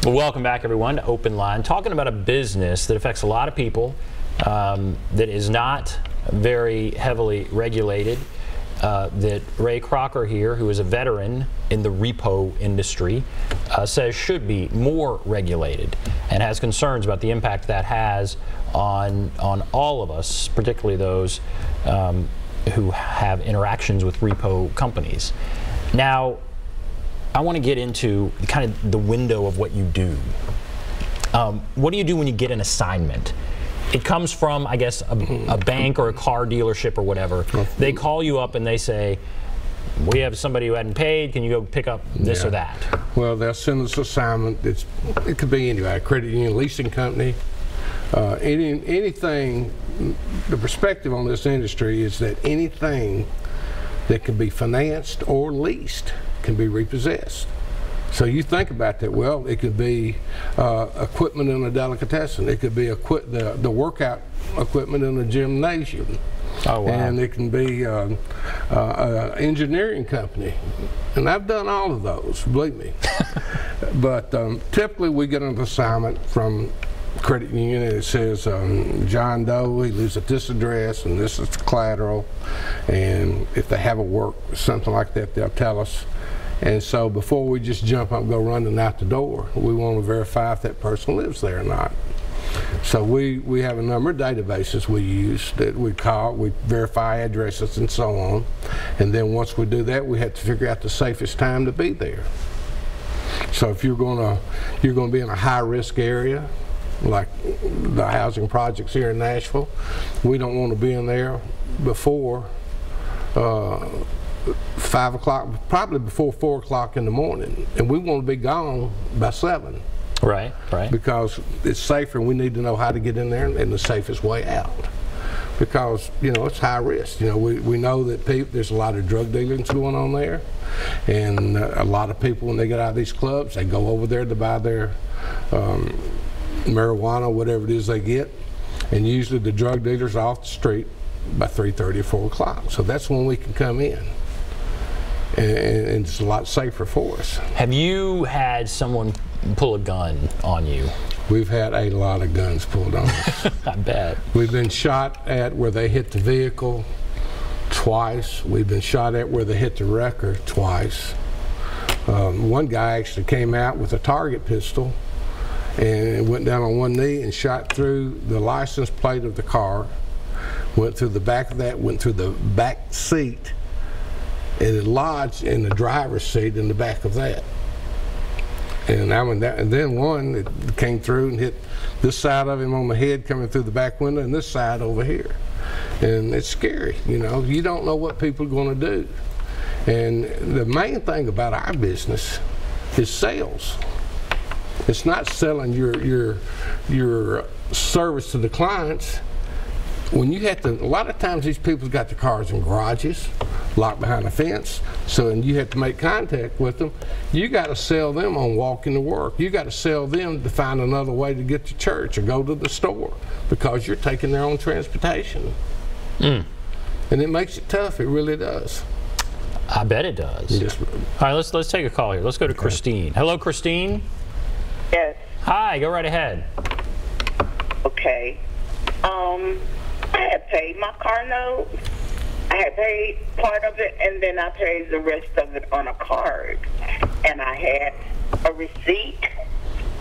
Well, welcome back, everyone, to OpenLine. Talking about a business that affects a lot of people, that is not very heavily regulated, that Ray Crocker here, who is a veteran in the repo industry, says should be more regulated, and has concerns about the impact that has on all of us, particularly those who have interactions with repo companies. Now, I want to get into kind of the window of what you do. What do you do when you get an assignment? It comes from, I guess, a bank or a car dealership or whatever. They call you up and they say, we have somebody who hadn't paid, can you go pick up this or that? Well, they'll send us an assignment. It could be anyway, a credit union, leasing company, anything. The perspective on this industry is that anything that can be financed or leased can be repossessed. So you think about that. Well, it could be equipment in a delicatessen. It could be the workout equipment in a gymnasium. Oh, wow. And it can be an engineering company. And I've done all of those, believe me. But typically we get an assignment from credit union and it says John Doe, he lives at this address and this is the collateral, and if they have a work, something like that, they'll tell us. And so before we just jump up and go running out the door, we want to verify if that person lives there or not. So we have a number of databases we use that we call, we verify addresses and so on. And then once we do that, we have to figure out the safest time to be there. So if you're going to be in a high-risk area, like the housing projects here in Nashville, we don't want to be in there before 5 o'clock, probably before 4 o'clock in the morning, and we want to be gone by 7. Right, right. Because it's safer, and we need to know how to get in there and the safest way out. Because, you know, it's high risk. You know, we know that there's a lot of drug dealing going on there, and a lot of people, when they get out of these clubs, they go over there to buy their marijuana, whatever it is they get, and usually the drug dealers are off the street by 3:30 or 4 o'clock. So that's when we can come in. And it's a lot safer for us. Have you had someone pull a gun on you? We've had a lot of guns pulled on us. I bet. We've been shot at where they hit the vehicle twice. We've been shot at where they hit the wrecker twice. One guy actually came out with a target pistol and went down on one knee and shot through the license plate of the car, went through the back of that, went through the back seat, and it lodged in the driver's seat in the back of that. And then one that came through and hit this side of him on the head coming through the back window and this side over here. And it's scary, you know. You don't know what people are going to do. And the main thing about our business is sales. It's not selling your service to the clients. When you have to, a lot of times these people got their cars in garages, locked behind a fence, so and you have to make contact with them. You got to sell them on walking to work. You got to sell them to find another way to get to church or go to the store, because you're taking their own transportation. And it makes it tough. It really does. I bet it does. Yes. All right, let's take a call here. Let's go to Christine. Hello, Christine. Yes. Hi, go right ahead. Okay. I had paid my car note. I had paid part of it, and then I paid the rest of it on a card. And I had a receipt,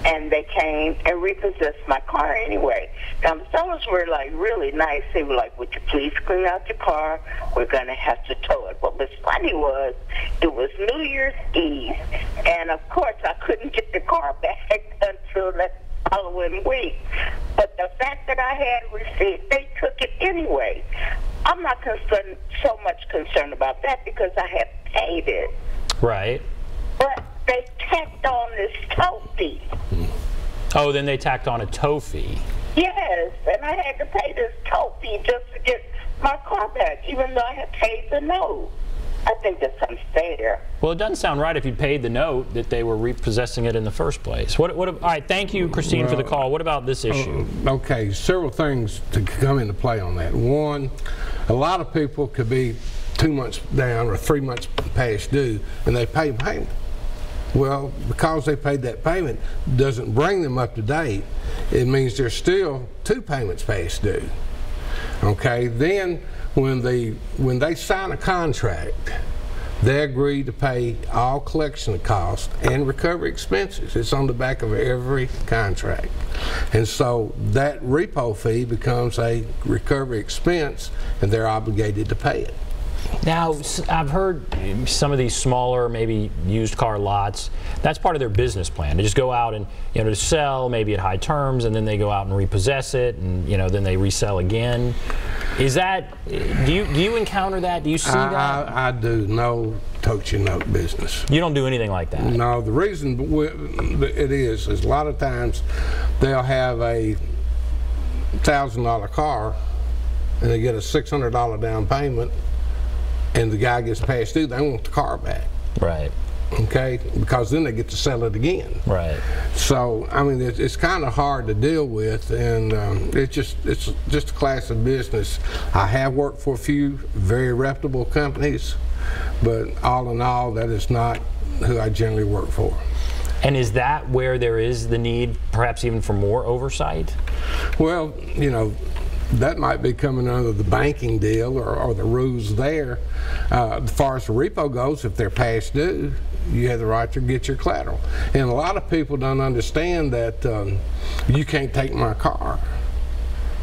and they came and repossessed my car anyway. Now, the fellas were like really nice. They were like, would you please clean out your car? We're going to have to tow it. What was funny was, it was New Year's Eve, and of course I couldn't get the car back until the following week. But the fact that I had receipt, they took it anyway. I'm not so much concerned about that because I had paid it. Right. But they tacked on this tow fee. Oh, then they tacked on a tow fee. Yes, and I had to pay this tow fee just to get my car back, even though I had paid the note. I think that's unfair. Well, it doesn't sound right if you paid the note that they were repossessing it in the first place. All right, thank you, Christine, for the call. What about this issue? Okay, several things to come into play on that. One, a lot of people could be 2 months down or 3 months past due, and they pay payment. Well, because they paid that payment doesn't bring them up to date. It means there's still 2 payments past due. Okay, then when they sign a contract, they agree to pay all collection costs and recovery expenses. It's on the back of every contract. And so that repo fee becomes a recovery expense, and they're obligated to pay it. Now, I've heard some of these smaller, maybe used car lots, that's part of their business plan. They just go out and, to sell, maybe at high terms, and then they go out and repossess it, and, then they resell again. Is that, do you encounter that? Do you see that? I do no tote your note business. You don't do anything like that? No, the reason it is a lot of times they'll have a $1,000 car and they get a $600 down payment, and the guy gets past due, they want the car back. Right. Okay, because then they get to sell it again. Right. So I mean, it's kind of hard to deal with, and it's just a class of business. I have worked for a few very reputable companies, but all in all, that is not who I generally work for. And is that where there is the need, perhaps even for more oversight? Well, that might be coming under the banking deal or the rules there. As far as the repo goes, if they're past due, you have the right to get your collateral. And a lot of people don't understand that you can't take my car.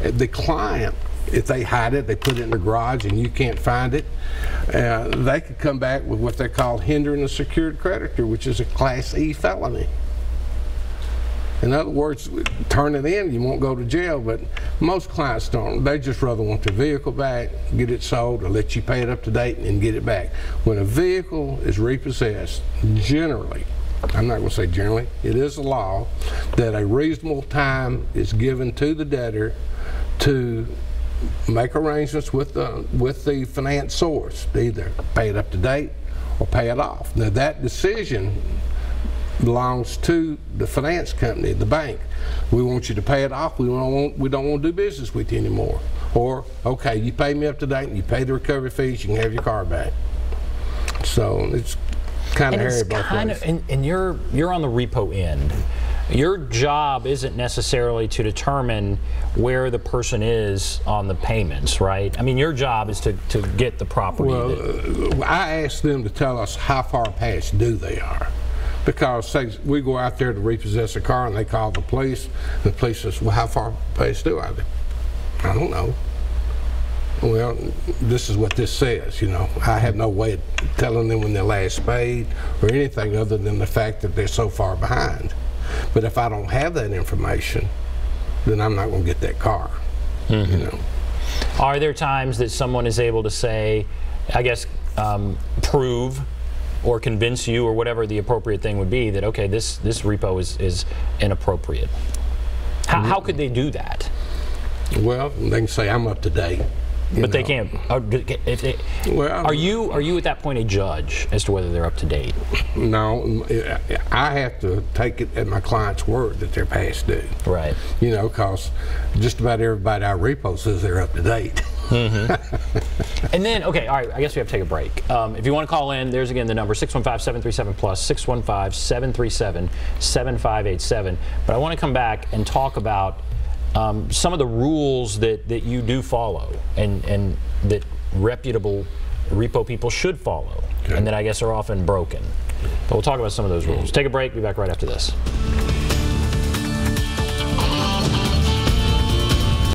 The client, if they hide it, they put it in the garage and you can't find it, they could come back with what they call hindering a secured creditor, which is a Class E felony. In other words, turn it in, you won't go to jail, but most clients don't. They just rather want their vehicle back, get it sold, or let you pay it up to date and get it back. When a vehicle is repossessed, generally, I'm not going to say generally, it is a law that a reasonable time is given to the debtor to make arrangements with the finance source to either pay it up to date or pay it off. Now that decision belongs to the finance company, the bank. We want you to pay it off. We don't want to do business with you anymore. Or, okay, you pay me up to date and you pay the recovery fees, you can have your car back. So it's kind of hairy both ways. And you're on the repo end. Your job isn't necessarily to determine where the person is on the payments, right? I mean, your job is to get the property. Well, I ask them to tell us how far past due they are. Because say we go out there to repossess a car and they call the police, and the police says, well, how far past due are they? I don't know. Well, this is what this says, I have no way of telling them when they're last paid or anything other than the fact that they're so far behind. But if I don't have that information, then I'm not going to get that car. Mm-hmm. Are there times that someone is able to say, I guess, prove or convince you, or whatever the appropriate thing would be, that okay, this repo is inappropriate? How could they do that? Well, they can say I'm up to date. But they can't. Well, are you at that point a judge as to whether they're up to date? No, I have to take it at my client's word that they're past due. Right. Because just about everybody I repo says they're up to date. Mm-hmm. And then, okay, all right, I guess we have to take a break. If you want to call in, there's again the number, 615-737-PLUS, 615-737-7587. But I want to come back and talk about some of the rules that you do follow and that reputable repo people should follow, and that I guess are often broken. But we'll talk about some of those rules. Take a break, be back right after this.